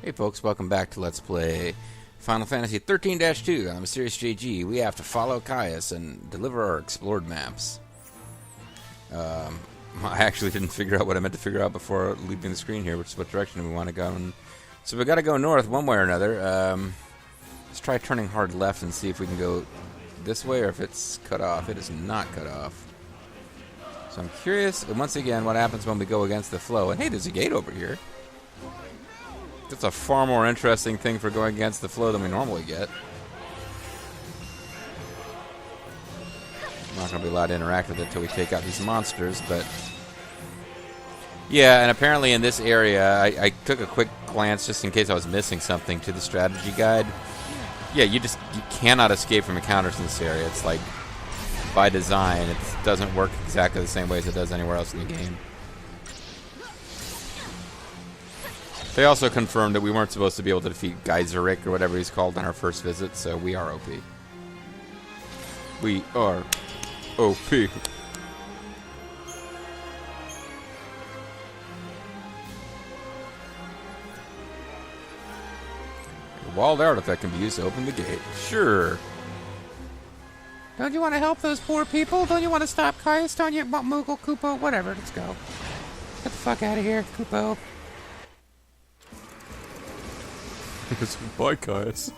Hey folks, welcome back to Let's Play Final Fantasy XIII-2 on the Mysterious JG. We have to follow Caius and deliver our explored maps. I actually didn't figure out what I meant to figure out before leaving the screen here, which is what direction we want to go. And so we got to go north one way or another. Let's try turning hard left and see if we can go this way or if it's cut off. It is not cut off. So I'm curious, once again, what happens when we go against the flow. And hey, there's a gate over here. That's a far more interesting thing for going against the flow than we normally get. I'm not going to be allowed to interact with it until we take out these monsters, but... Yeah, and apparently in this area, I took a quick glance just in case I was missing something to the strategy guide. Yeah, you cannot escape from encounters in this area. It's like, by design, it doesn't work exactly the same way as it does anywhere else in the game. They also confirmed that we weren't supposed to be able to defeat Geyseric or whatever he's called on our first visit, so we are OP. We are OP. A walled artifact can be used to open the gate. Sure. Don't you want to help those poor people? Don't you want to stop Caius? Don't you want Moogle, Kupo? Whatever, let's go. Get the fuck out of here, Kupo. Bye, Caius.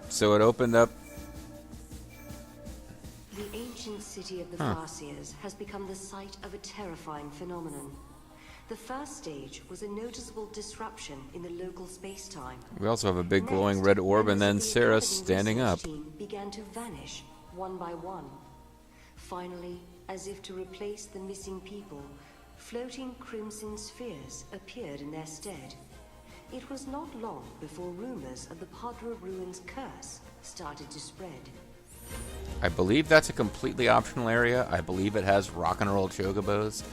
So it opened up. The ancient city of the Farseers has become the site of a terrifying phenomenon. The first stage was a noticeable disruption in the local space-time. We also have a big glowing red orb, and then Sarah standing up. Began to vanish one by one. Finally, as if to replace the missing people, floating crimson spheres appeared in their stead. It was not long before rumors of the Padra Ruins curse started to spread. I believe that's a completely optional area. I believe it has rock and roll chocobos.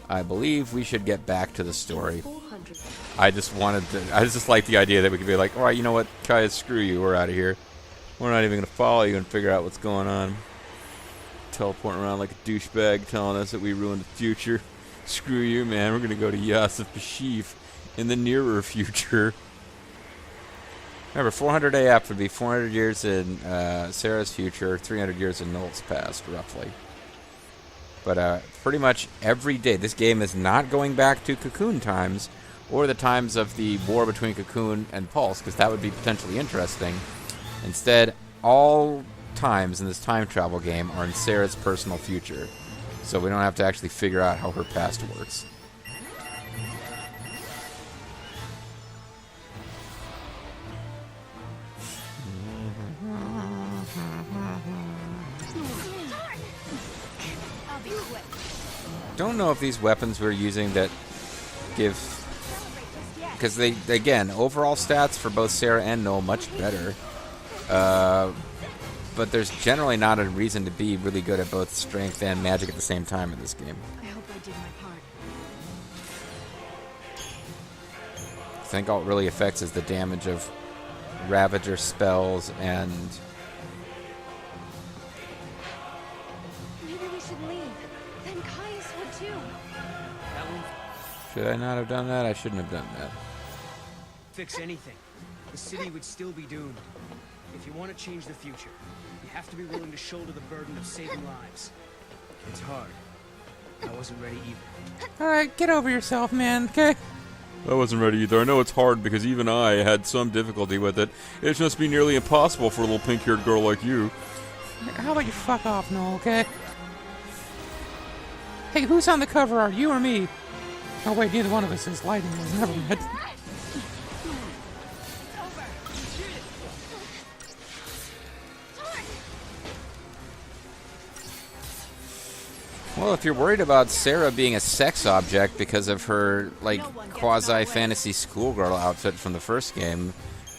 I believe we should get back to the story. I just like the idea that we could be like, alright, you know what, Caius, screw you, we're out of here. We're not even going to follow you and figure out what's going on. Teleporting around like a douchebag telling us that we ruined the future. Screw you, man. We're going to go to Yasif Bashif in the nearer future. Remember, 400 AF would be 400 years in Sarah's future, 300 years in Nolt's past, roughly. But pretty much every day, this game is not going back to Cocoon times or the times of the war between Cocoon and Pulse, because that would be potentially interesting. Instead, all times in this time travel game are in Sarah's personal future, so we don't have to actually figure out how her past works. Don't know if these weapons we're using that give, because they, again, overall stats for both Sarah and Noel much better. But there's generally not a reason to be really good at both strength and magic at the same time in this game. I hope I did my part. I think all it really affects is the damage of Ravager spells and... Maybe we should leave. Then Caius would too. Should I not have done that? I shouldn't have done that. Fix anything. The city would still be doomed. If you want to change the future, you have to be willing to shoulder the burden of saving lives. It's hard. I wasn't ready either. Alright, get over yourself, man, okay? I wasn't ready either. I know it's hard because even I had some difficulty with it. It's just be nearly impossible for a little pink-haired girl like you. How about you fuck off, Noel, okay? Hey, who's on the cover art, you or me? Oh wait, neither one of us is lighting. Never mind. Well, if you're worried about Sarah being a sex object because of her, like, quasi-fantasy schoolgirl outfit from the first game,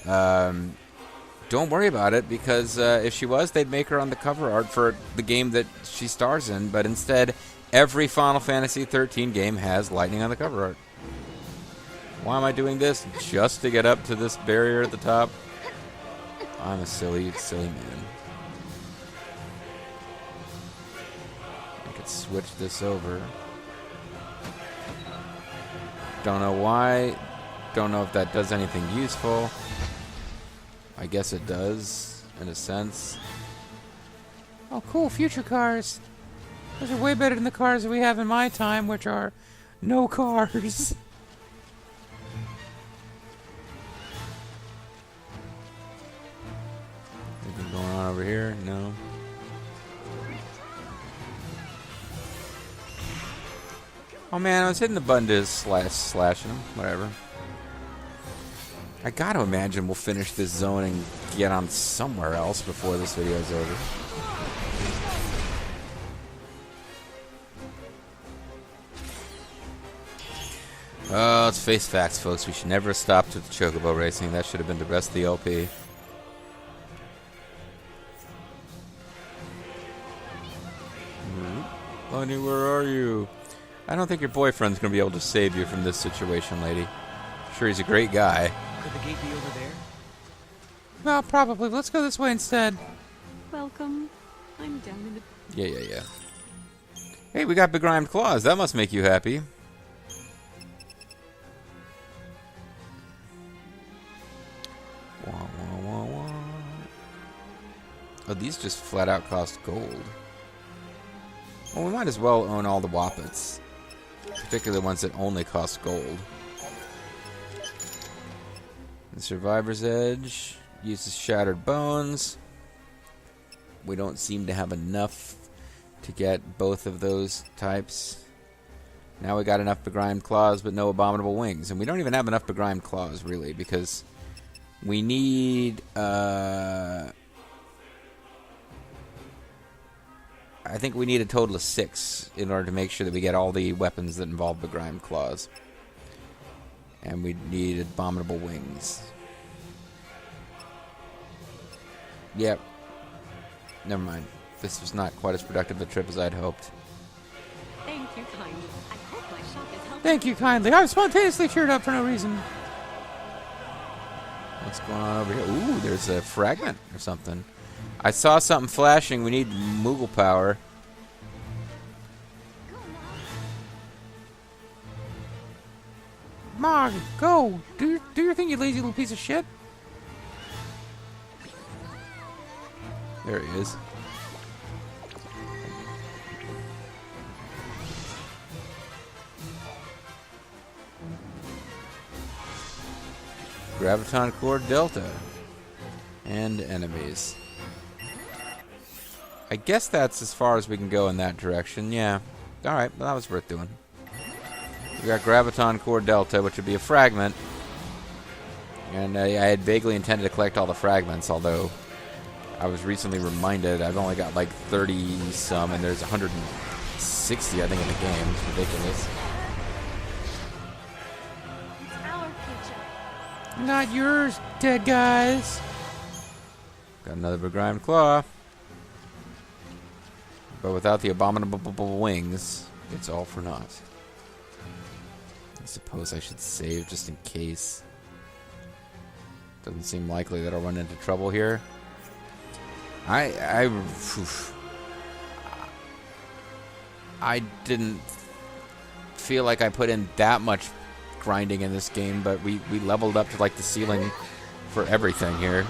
don't worry about it, because if she was, they'd make her on the cover art for the game that she stars in, but instead, every Final Fantasy XIII game has lightning on the cover art. Why am I doing this? Just to get up to this barrier at the top? I'm a silly, silly man. could switch this over. Don't know why. Don't know if that does anything useful. I guess it does, in a sense. Oh, cool, future cars. Those are way better than the cars that we have in my time, which are no cars. Anything going on over here? No. Oh man, I was hitting the button to slashing them. Whatever. I gotta imagine we'll finish this zone and get on somewhere else before this video is over. Let's face facts, folks. We should never have stopped with the chocobo racing. That should have been the rest of the LP. Honey, where are you? I don't think your boyfriend's going to be able to save you from this situation, lady. Sure, he's a great guy. Could the gate be over there? Well, probably. Let's go this way instead. Welcome. I'm down in the... Yeah. Hey, we got begrimed claws. That must make you happy. Wah, wah, wah, wah. Oh, these just flat out cost gold. Well, we might as well own all the Woppets. Particularly the ones that only cost gold. The Survivor's Edge uses Shattered Bones. We don't seem to have enough to get both of those types. Now we got enough Begrimed Claws, but no Abominable Wings. And we don't even have enough Begrimed Claws, really, because we need... I think we need a total of 6 in order to make sure that we get all the weapons that involve Begrimed Claws. And we need Abominable Wings. Yep. Never mind. This was not quite as productive a trip as I'd hoped. Thank you kindly. I hope my shop is helping. Thank you kindly. I'm spontaneously cheered up for no reason. What's going on over here? Ooh, there's a fragment or something. I saw something flashing. We need Moogle power. Mog, go! Do your thing, you lazy little piece of shit. There he is. Graviton Core Delta. And enemies. I guess that's as far as we can go in that direction. Yeah. Alright, well, that was worth doing. We got Graviton Core Delta, which would be a fragment. And I had vaguely intended to collect all the fragments, although I was recently reminded I've only got like 30-some, and there's 160, I think, in the game. It's ridiculous. It's our future. Not yours, dead guys. Got another Begrimed Claw. But without the abominable wings, it's all for naught. I suppose I should save just in case. Doesn't seem likely that I'll run into trouble here. I didn't feel like I put in that much grinding in this game, but we leveled up to like the ceiling for everything here.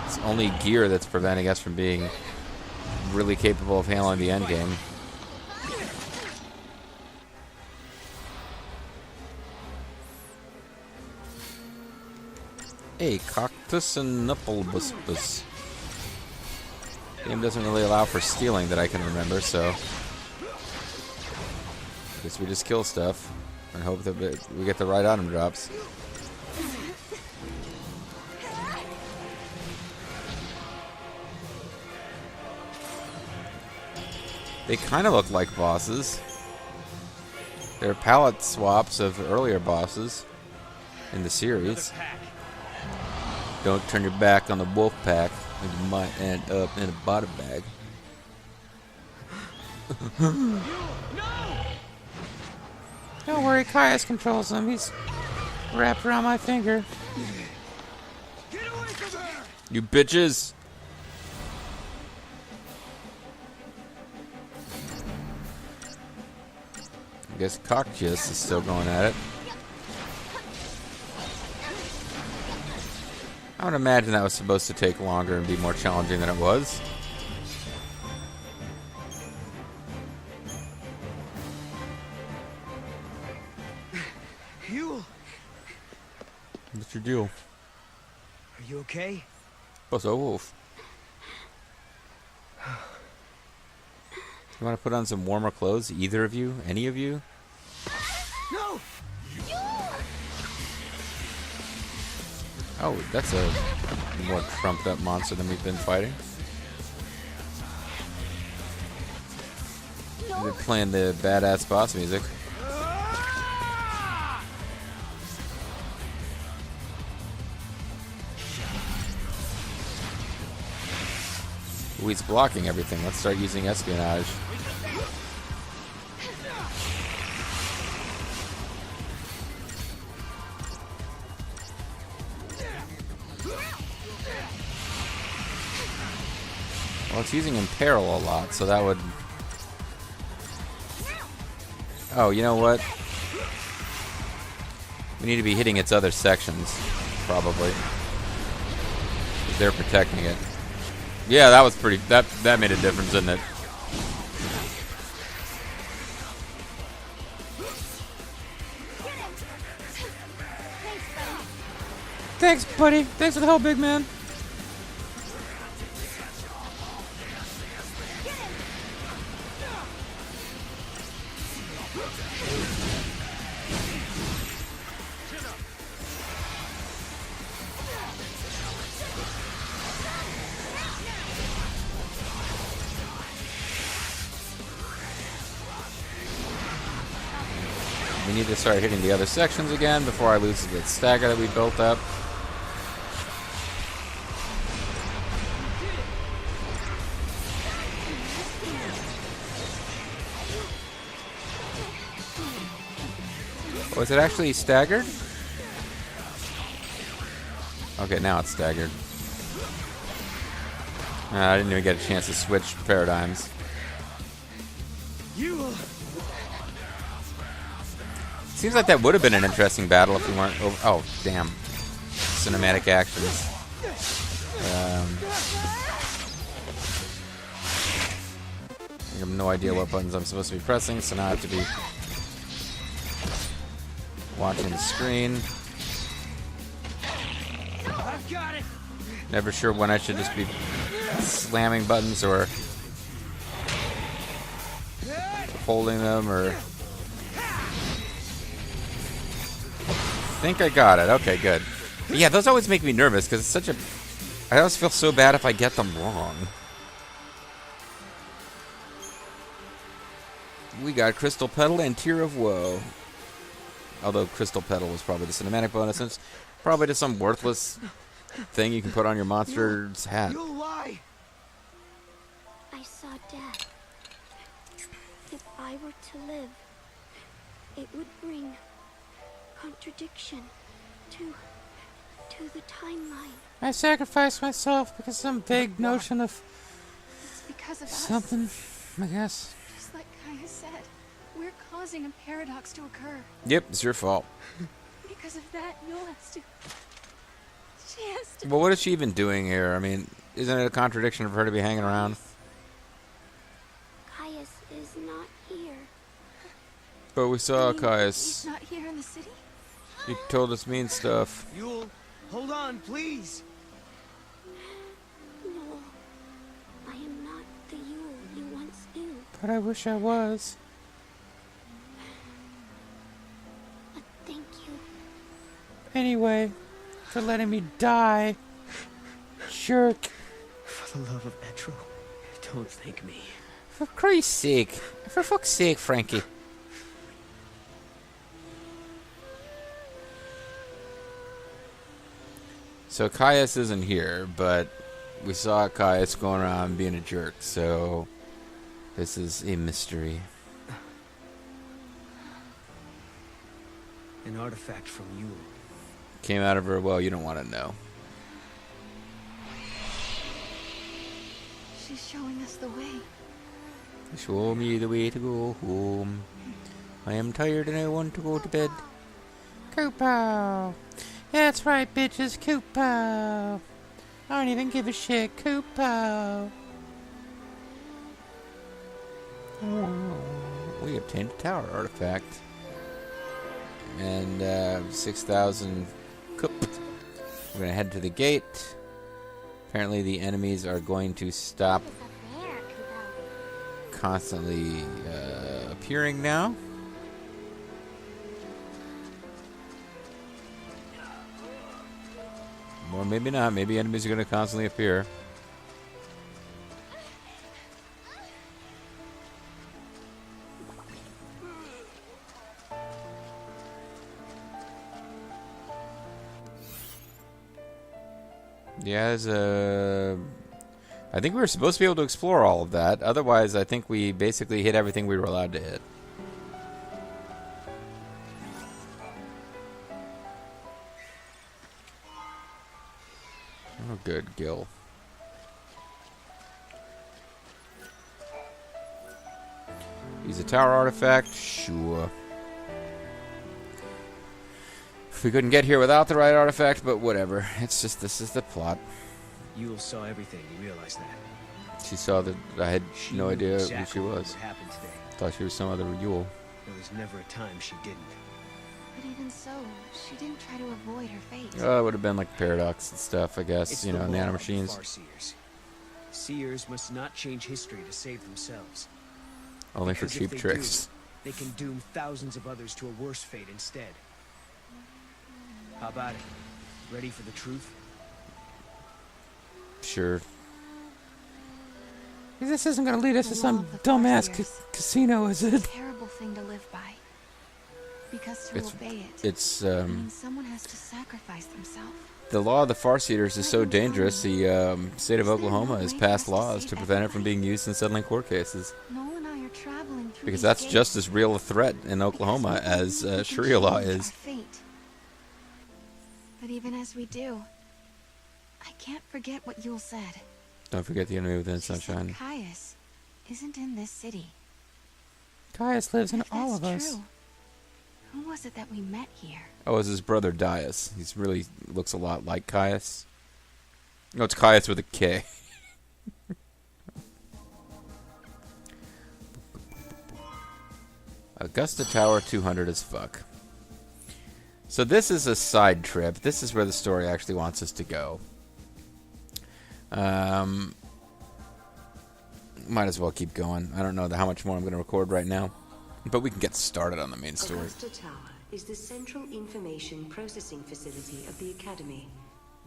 It's only gear that's preventing us from being really capable of handling the end game. Hey, Cactus and Knupplebuspus. Game doesn't really allow for stealing that I can remember, so I guess we just kill stuff and hope that we get the right item drops. They kind of look like bosses. They're palette swaps of earlier bosses in the series. Don't turn your back on the wolf pack, and you might end up in a body bag. Don't worry, Caius controls him. He's wrapped around my finger. You bitches! I guess Cockchus is still going at it. I would imagine that was supposed to take longer and be more challenging than it was. Yeul, What's your deal? are you okay? What's a wolf? You want to put on some warmer clothes? Either of you? Any of you? No! Oh, that's a more trumped up monster than we've been fighting. They're playing the badass boss music. Ooh, he's blocking everything. Let's start using espionage. Well, it's using Imperil a lot, so that would... Oh, you know what? We need to be hitting its other sections, probably. 'Cause they're protecting it. Yeah, that was pretty... That made a difference, didn't it? Thanks, buddy. Thanks for the help, big man. We need to start hitting the other sections again before I lose the stagger that we built up. Was it actually staggered? Okay, now it's staggered. I didn't even get a chance to switch paradigms. Yeul! Seems like that would have been an interesting battle if we weren't... Oh, damn. Cinematic actions. I have no idea what buttons I'm supposed to be pressing, so now I have to be watching the screen. I've got it! Never sure when I should just be slamming buttons or holding them or... I think I got it. Okay, good. But yeah, those always make me nervous because it's such a... I always feel so bad if I get them wrong. We got Crystal Petal and Tear of Woe. Although Crystal Petal was probably the cinematic bonus. It's probably just some worthless thing you can put on your monster's hat. You'll lie! I saw death. If I were to live, it would bring contradiction to the timeline. I sacrificed myself because some vague notion of It's because of something, I guess. Just like Kaya said, we're causing a paradox to occur. Yep, it's your fault. Because of that, Yeul has to... She has to... Well, what is she even doing here? I mean, isn't it a contradiction for her to be hanging around? Caius is not here. But we saw He's Caius. not here in the city? He told us mean stuff. Yeul, hold on, please! No, I am not the Yeul you once knew. But I wish I was. But thank you. Anyway, for letting me die. Jerk. For the love of Etro, don't thank me. For Christ's sake. For fuck's sake, Frankie. So Caius isn't here, but we saw Caius going around being a jerk, so this is a mystery. An artifact from Yeul. Came out of her, well, you don't want to know. She's showing us the way. Show me the way to go home. I am tired and I want to go to bed. Koopo! That's right, bitches. Koopo! I don't even give a shit. Koopo! Oh, we obtained a tower artifact. And 6,000 Koop. We're going to head to the gate. Apparently the enemies are going to stop constantly appearing now. Or maybe not. Maybe enemies are going to constantly appear. Yeah, I think we were supposed to be able to explore all of that. Otherwise, I think we basically hit everything we were allowed to hit. Oh, good, Gil. Use a tower artifact? Sure. We couldn't get here without the right artifact, but whatever. It's just, this is the plot. Yeul saw everything. You realize that? She saw that I had no idea exactly who she was. What happened today. Thought she was some other Yeul. There was never a time she didn't. But even so, she didn't try to avoid her fate. It would have been like paradox and stuff, I guess. It's You know, the law of nanomachines. Farseers. Seers must not change history to save themselves. Only for Because if cheap they tricks. do, they can doom thousands of others to a worse fate instead. How about it? Ready for the truth? Sure. This isn't going to lead us to The some law of the dumbass Farseers. casino, is It's a it? terrible thing to live by. Because to It's- obey it It's, means someone has to sacrifice themselves. the law of the Farseers is so dangerous, the state of Oklahoma has passed laws to prevent it from being used in settling court cases. Noel and I are traveling through Because these that's gates just as real a threat in Oklahoma because we as believe we can Sharia law change is. our fate. But even as we do, I can't forget what Yeul said. Don't forget the enemy within She said sunshine. Caius isn't in this city. Caius lives in If all of that's us. true, who was it that we met here? Oh, it's his brother Dias. He's really looks a lot like Caius. No, it's Caius with a K. Augusta Tower 200 as fuck. So this is a side trip. This is where the story actually wants us to go. Might as well keep going. I don't know how much more I'm going to record right now. But we can get started on the main story. Augusta Tower is the central information processing facility of the Academy.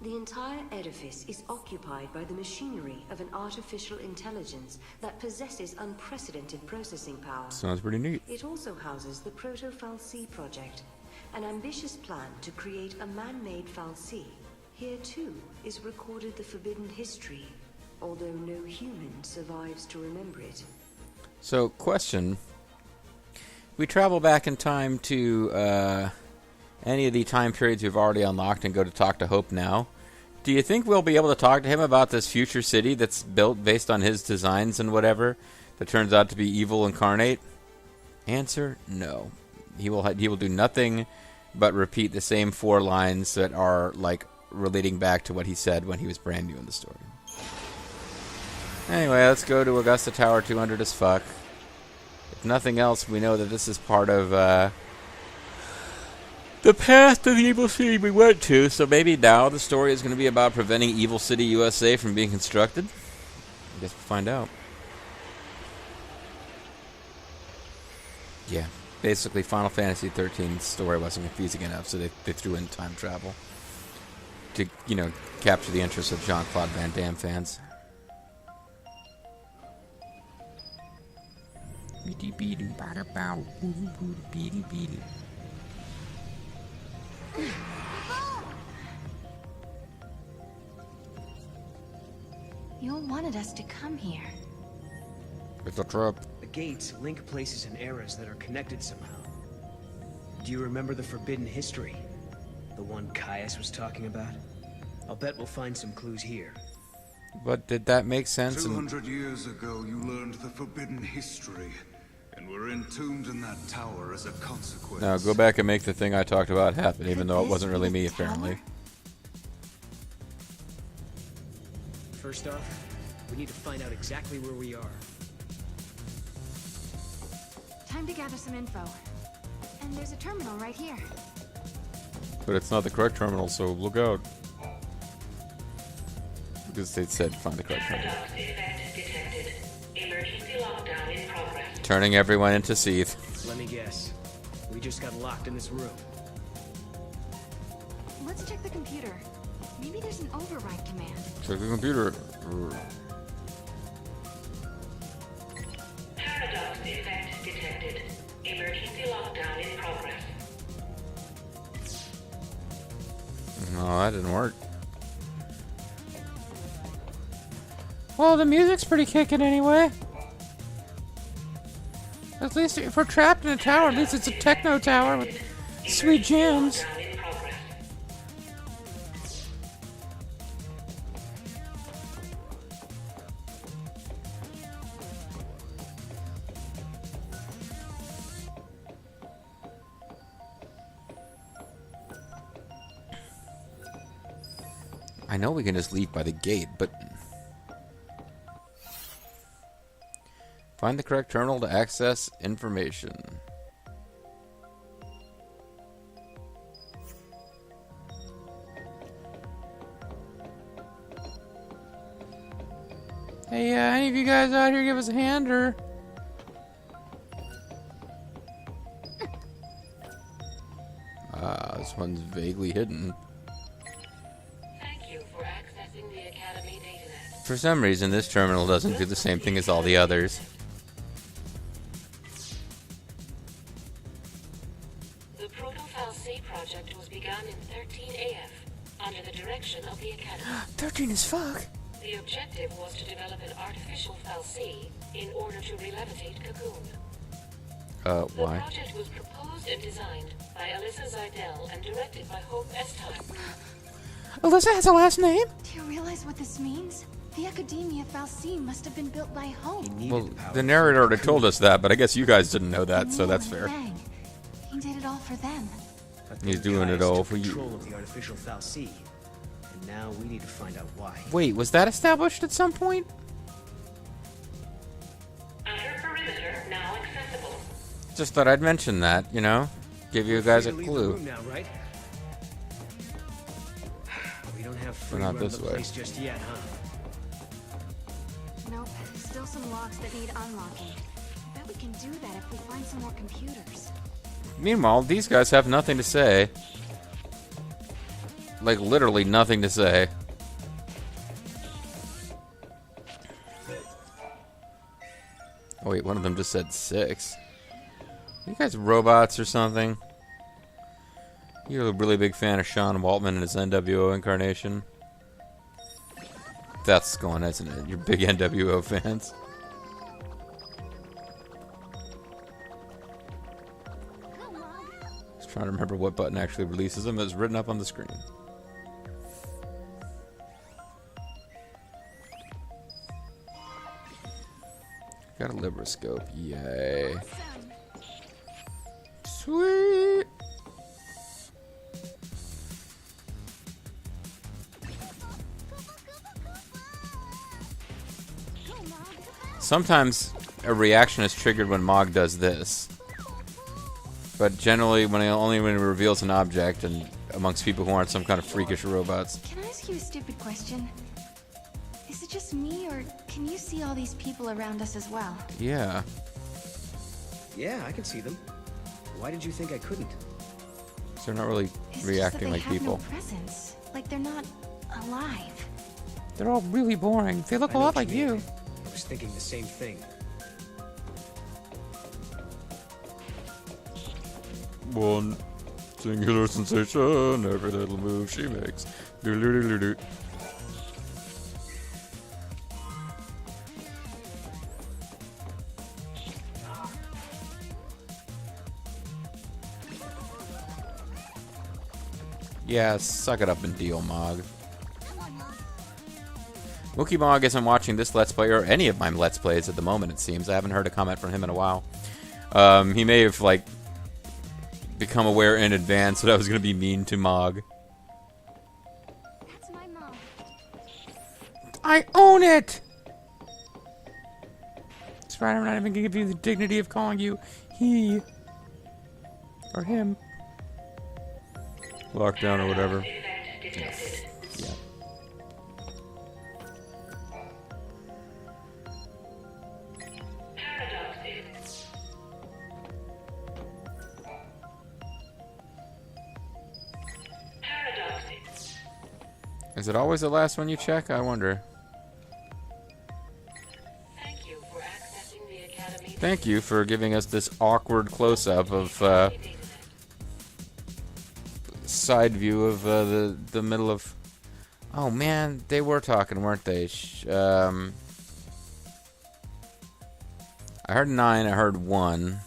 The entire edifice is occupied by the machinery of an artificial intelligence that possesses unprecedented processing power. Sounds pretty neat. It also houses the Proto-Fal'Cie project, an ambitious plan to create a man-made Fal'Cie. Here, too, is recorded the forbidden history, although no human survives to remember it. So, question. We travel back in time to any of the time periods we've already unlocked and go to talk to Hope now. Do you think we'll be able to talk to him about this future city that's built based on his designs and whatever that turns out to be evil incarnate? Answer, no. He will do nothing but repeat the same 4 lines that are like relating back to what he said when he was brand new in the story. Anyway, let's go to Augusta Tower 200 as fuck. If nothing else, we know that this is part of the path to the evil city we went to, so maybe now the story is going to be about preventing Evil City USA from being constructed. I guess we'll find out. Yeah, basically Final Fantasy XIII story wasn't confusing enough, so they threw in time travel to, you know, capture the interest of Jean-Claude Van Damme fans. Yeul wanted us to come here. It's a trap. The gates link places and eras that are connected somehow. Do you remember the forbidden history? The one Caius was talking about? I'll bet we'll find some clues here. But did that make sense? 200 years ago, you learned the forbidden history. And we're entombed in that tower as a consequence. Now go back and make the thing I talked about happen, even though it wasn't really me, apparently. First off, we need to find out exactly where we are. Time to gather some info. And there's a terminal right here. But it's not the correct terminal, so look out. Because they said find the correct terminal. Turning everyone into Seath. Let me guess. We just got locked in this room. Let's check the computer. Maybe there's an override command. Check the computer. Paradox effect detected. Emergency lockdown in progress. No, that didn't work. Well, the music's pretty kicking anyway. At least if we're trapped in a tower, at least it's a techno tower with sweet jams. I know we can just leave by the gate, but... Find the correct terminal to access information. Hey, any of you guys out here give us a hand, or... this one's vaguely hidden. Thank you for accessing the Academy datanet. For some reason, this terminal doesn't do the same thing as all the others. The Proto-Fal'C project was begun in 13 AF under the direction of the Academy. 13 as fuck. The objective was to develop an artificial Fal'C in order to re-levitate Cocoon. Why? The project was proposed and designed by Alyssa Zidell and directed by Hope Estime. Alyssa has a last name? Do you realize what this means? The Academia Fal'C must have been built by Hope. Well, the narrator already told us that, but I guess you guys didn't know that, so that's fair. Dang. He did it all for them. He's doing it all for you. Control of the artificial Fal'C. And now we need to find out why. Wait, was that established at some point? Outer perimeter now accessible. Just thought I'd mention that, you know? Give you guys a Free to leave the clue. room now, right? We don't have free not run of this the way. place just yet, huh? Nope. Still some locks that need unlocking. I bet we can do that if we find some more computers. Meanwhile, these guys have nothing to say. Like, literally nothing to say. Oh wait, one of them just said 6. You guys robots or something? You're a really big fan of Sean Waltman and his NWO incarnation. That's going, isn't it? You're big NWO fans. Just trying to remember what button actually releases them. It's written up on the screen. Got a Libroscope. Yay. Sweet. Sometimes a reaction is triggered when Mog does this. But generally only when it reveals an object and amongst people who aren't some kind of freakish robots. Can I ask you a stupid question? Is it just me, or can you see all these people around us as well? Yeah. Yeah, I can see them. Why did you think I couldn't? So they're not really It's reacting like just that they people. have no presence. Like they're not alive. They're all really boring. They look I a know lot what like mean. you. I was thinking the same thing. One singular sensation, every little move she makes. Doo-doo-doo-doo-doo. Yeah, suck it up and deal, Mog. Wookie Mog isn't watching this Let's Play or any of my Let's Plays at the moment, it seems. I haven't heard a comment from him in a while. He may have, like, become aware in advance that I was going to be mean to Mog. That's my mom. I own it! That's right, I'm not even going to give you the dignity of calling you he. Or him. Lockdown or whatever. Yeah. Is it always the last one you check? I wonder. Thank you for giving us this awkward close-up of side view of the middle of. Oh man, they were talking, weren't they? I heard 9. I heard 1.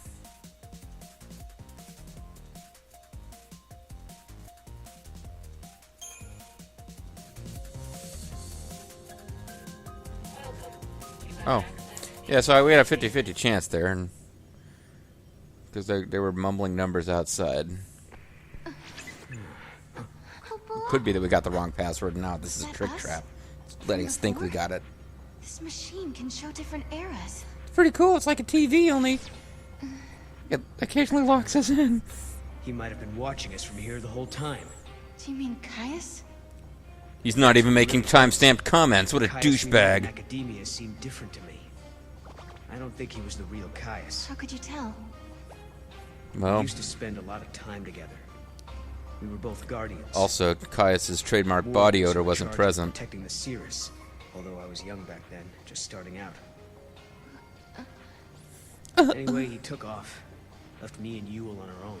Oh. Yeah, so we had a 50-50 chance there, and because they were mumbling numbers outside. Could be that we got the wrong password, and now this is a trick trap. It's letting us think we got it. This machine can show different eras. It's pretty cool. It's like a TV, only it occasionally locks us in. He might have been watching us from here the whole time. Do you mean Caius? He's not even making time-stamped comments. What a Caius douchebag. Academia seemed different to me. I don't think he was the real Caius. How could you tell? We Well, used to spend a lot of time together. We were both guardians. also, Caius's trademark War body was odor in wasn't charge of present. Protecting the Cirrus, although I was young back then, just starting out. Anyway, he took off, left me and Yeul on our own.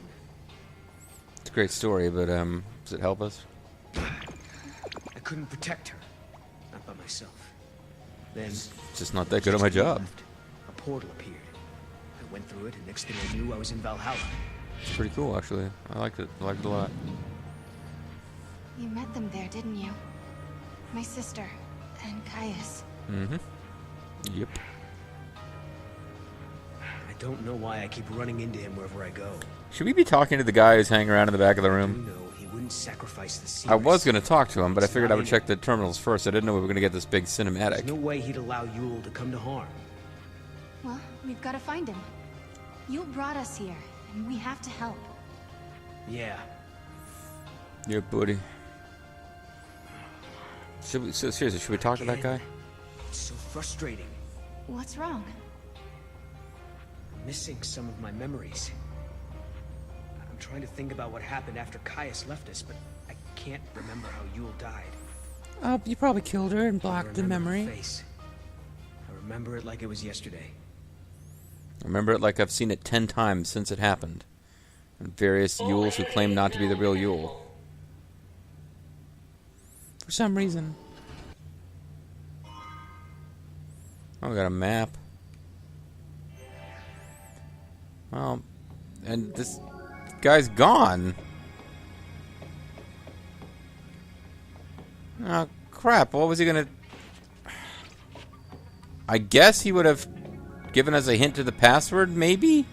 It's a great story, but does it help us? I couldn't protect her, not by myself. Then, It's just not that good at my job. a portal appeared. I went through it, and next thing I knew, I was in Valhalla. It's pretty cool, actually. I liked it. I liked it a lot. You met them there, didn't you? My sister and Caius. Mm-hmm. Yep. I don't know why I keep running into him wherever I go. Should we be talking to the guy who's hanging around in the back of the You room? know, he wouldn't sacrifice the Cirrus. I was going to talk to him, but I It's figured not I would in check it. the terminals first. I didn't know we were going to get this big There's cinematic. no way he'd allow Yeul to come to harm. Well, we've got to find him. You brought us here, and we have to help. Yeah. Yeah, buddy. Seriously, should we talk to that guy? It's so frustrating. What's wrong? I'm missing some of my memories. I'm trying to think about what happened after Caius left us, but I can't remember how Yeul died. Oh, you probably killed her and I blocked the remember memory. her face. I remember it like it was yesterday. I remember it like I've seen it 10 times since it happened. And various Yules who claim not to be the real Yule. For some reason. Oh, we got a map. Well, and this guy's gone. Oh, crap. What was he gonna... I guess he would have given us a hint to the password, maybe?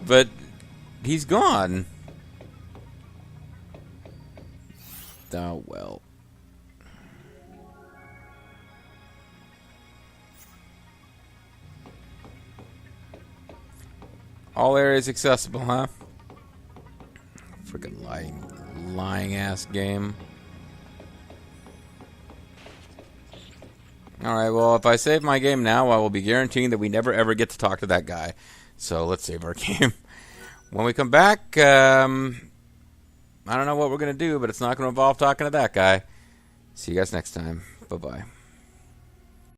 But he's gone. Oh, well. All areas accessible, huh? Freaking lying ass game. Alright, well, if I save my game now, I will be guaranteeing that we never ever get to talk to that guy. So let's save our game. When we come back, I don't know what we're going to do, but it's not going to involve talking to that guy. See you guys next time. Bye-bye.